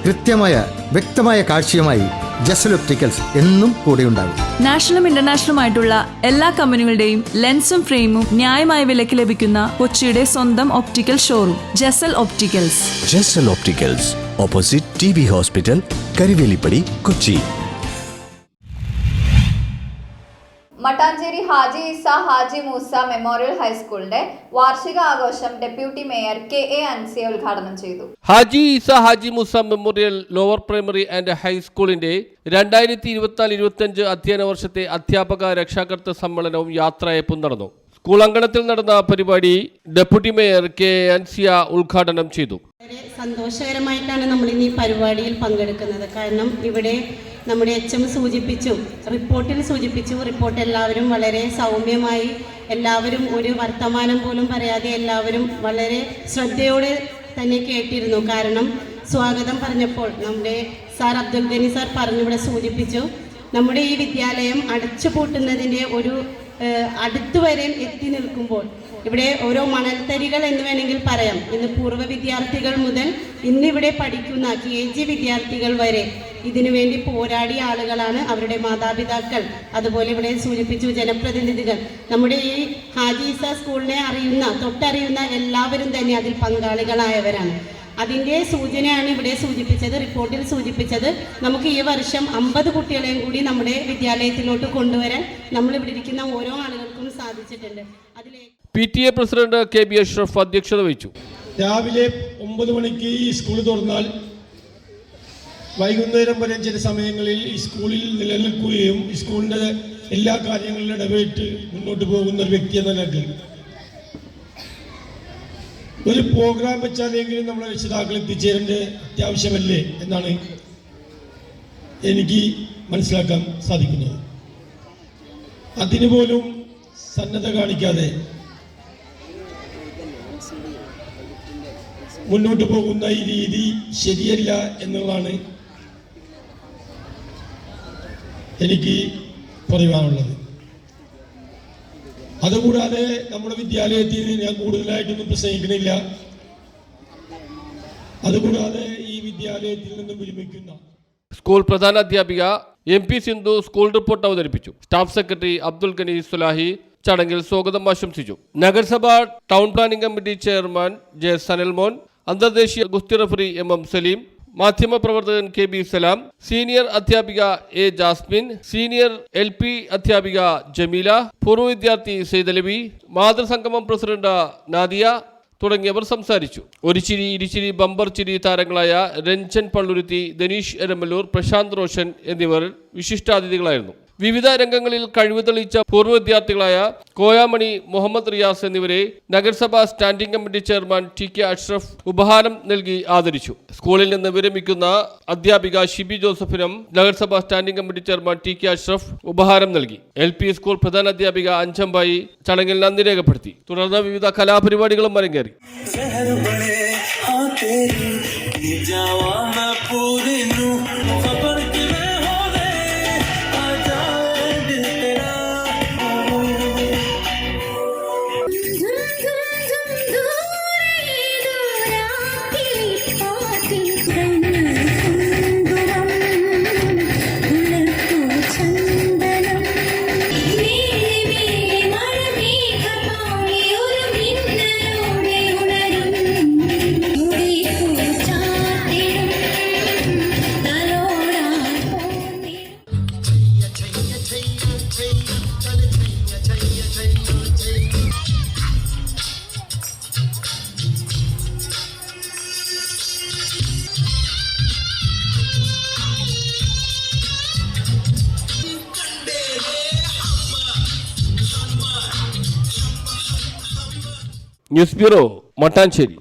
വ്യക്തമായ കാഴ്ചയുമായി ജസൽ ഒപ്റ്റിക്കൽസ് എന്നും കൂടെയുണ്ടാകും. നാഷണലും ഇന്റർനാഷണലുമായിട്ടുള്ള എല്ലാ കമ്പനികളുടെയും ലെൻസും ഫ്രെയിമും ന്യായമായ വിലയ്ക്ക് ലഭിക്കുന്ന കൊച്ചിയുടെ സ്വന്തം optical showroom Jasal opticals. Jasal opticals, opposite TB hospital, Karivelippadi, Kochi. Mattancherry Haji Isa Haji Moosa memorial ഹൈസ്കൂളിന്റെ വാർഷിക ആഘോഷം ഡെപ്യൂട്ടി മേയർ KA അൻസിയ ഉദ്ഘാടനം ചെയ്തു. Haji Isa Haji Moosa memorial lower primary and ഹൈസ്കൂളിന്റെ 2024-25 അധ്യയന വർഷത്തെ അധ്യാപക രക്ഷാകർതൃ സമ്മേളനവും യാത്രയപ്പും നടന്നു. സ്കൂൾ അങ്കണത്തിൽ നടന്ന പരിപാടി ഡെപ്യൂട്ടി മേയർ KA അൻസിയ ഉദ്ഘാടനം ചെയ്തു. വളരെ സന്തോഷകരമായിട്ടാണ് നമ്മൾ ഇന്ന് ഈ പരിപാടിയിൽ പങ്കെടുക്കുന്നത്. കാരണം ഇവിടെ നമ്മുടെ HM റിപ്പോർട്ടിൽ സൂചിപ്പിച്ചു, റിപ്പോർട്ട് എല്ലാവരും വളരെ സൗമ്യമായി, എല്ലാവരും ഒരു വർത്തമാനം പോലും പറയാതെ എല്ലാവരും വളരെ ശ്രദ്ധയോടെ തന്നെ കേട്ടിരുന്നു. കാരണം സ്വാഗതം പറഞ്ഞപ്പോൾ നമ്മുടെ സാർ അബ്ദുൽ ഗനി സാർ പറഞ്ഞിവിടെ സൂചിപ്പിച്ചു, നമ്മുടെ ഈ വിദ്യാലയം അടച്ചുപൂട്ടുന്നതിൻ്റെ ഒരു അടുത്തുവരെ എത്തി നിൽക്കുമ്പോൾ ഇവിടെ ഓരോ മണൽത്തരികൾ എന്ന് വേണമെങ്കിൽ പറയാം. ഇന്ന് പൂർവ്വ വിദ്യാർത്ഥികൾ മുതൽ ഇന്നിവിടെ പഠിക്കുന്ന KG വിദ്യാർത്ഥികൾ വരെ ഇതിനു വേണ്ടി പോരാടിയ ആളുകളാണ്, അവരുടെ മാതാപിതാക്കൾ, അതുപോലെ ഇവിടെ സൂചിപ്പിച്ചു ജനപ്രതിനിധികൾ. നമ്മുടെ ഈ ഹാജി ഇസ സ്കൂളിനെ തൊട്ടറിയുന്ന എല്ലാവരും തന്നെ അതിൽ പങ്കാളികളായവരാണ്. അതിൻ്റെ സൂചനയാണ് ഇവിടെ സൂചിപ്പിച്ചത്, റിപ്പോർട്ടിൽ സൂചിപ്പിച്ചത്. നമുക്ക് ഈ വർഷം 50 കുട്ടികളെയും കൂടി നമ്മുടെ വിദ്യാലയത്തിലോട്ട് കൊണ്ടുവരാൻ നമ്മളിവിടെ ഇരിക്കുന്ന ഓരോ ആളുകൾക്കും സാധിച്ചിട്ടുണ്ട്. അതിലെ PTA പ്രസിഡന്റ് KB അഷ്റഫ് അധ്യക്ഷത വഹിച്ചു. രാവിലെ 9 മണിക്ക് ഈ സ്കൂൾ തുറന്നാൽ വൈകുന്നേരം വരെ ചില സമയങ്ങളിൽ ഈ സ്കൂളിൽ നിലനിൽക്കുകയും ഈ സ്കൂളിൻ്റെ എല്ലാ കാര്യങ്ങളിലും ഇടപെട്ട് മുന്നോട്ട് പോകുന്ന ഒരു വ്യക്തി എന്ന നിലയിൽ ഒരു പ്രോഗ്രാം വെച്ചാലെങ്കിലും നമ്മളെ രക്ഷിതാക്കൾ എത്തിച്ചേരേണ്ട അത്യാവശ്യമല്ലേ എന്നാണ് എനിക്ക് മനസ്സിലാക്കാൻ സാധിക്കുന്നത്. അതിന് പോലും സന്നദ്ധ കാണിക്കാതെ മുന്നോട്ട് പോകുന്ന ഈ രീതി ശരിയല്ല എന്നുള്ളതാണ് എനിക്ക് പറയുവാനുള്ളത്. അതുകൂടാതെ നമ്മുടെ വിദ്യാലയത്തിൽ ഞാൻ കൂടുതലായിട്ടൊന്നും പ്രസംഗിക്കണില്ല. അതുകൂടാതെ ഈ വിദ്യാലയത്തിൽ നിന്നും വിരമിക്കുന്ന സ്കൂൾ പ്രധാന അധ്യാപിക MP സിന്ധു സ്കൂൾ റിപ്പോർട്ട് അവതരിപ്പിച്ചു. സ്റ്റാഫ് സെക്രട്ടറി അബ്ദുൽ ഗനി സുലാഹി ചടങ്ങിൽ സ്വാഗതം ആശംസിച്ചു. നഗരസഭ town planning committee chairman J Sanalmon, അന്തർദേശീയ ഗുസ്തി റഫറി MM സലീം, മാധ്യമപ്രവർത്തകൻ KB സലാം, സീനിയർ അധ്യാപിക A ജാസ്മിൻ, സീനിയർ LP അധ്യാപിക ജമീല, പൂർവ്വ വിദ്യാർത്ഥി സെയ്ദലവി, മാതൃസംഗമം പ്രസിഡന്റ് നാദിയ തുടങ്ങിയവർ സംസാരിച്ചു. ഒരു ചിരി ഇരുചിരി ബമ്പർ ചിരി താരങ്ങളായ രഞ്ജൻ പള്ളുരുത്തി, ധനീഷ് എരമല്ലൂർ, പ്രശാന്ത് റോഷൻ എന്നിവർ വിശിഷ്ടാതിഥികളായിരുന്നു. വിവിധ രംഗങ്ങളിൽ കഴിവ് തെളിയിച്ച പൂർവ്വ വിദ്യാർത്ഥികളായ കോയാമണി, മുഹമ്മദ് റിയാസ് എന്നിവരെ നഗരസഭാ standing committee chairman TK Ashraf ഉപഹാരം നൽകി ആദരിച്ചു. സ്കൂളിൽ നിന്ന് വിരമിക്കുന്ന അധ്യാപിക ഷിബി ജോസഫിനും നഗരസഭാ standing committee chairman TK Ashraf ഉപഹാരം നൽകി. LP സ്കൂൾ പ്രധാന അധ്യാപിക അഞ്ചമ്പായി ചടങ്ങിൽ നന്ദി രേഖപ്പെടുത്തി. തുടർന്ന് വിവിധ കലാപരിപാടികളും അരങ്ങേറി. News bureau, Mattancherry.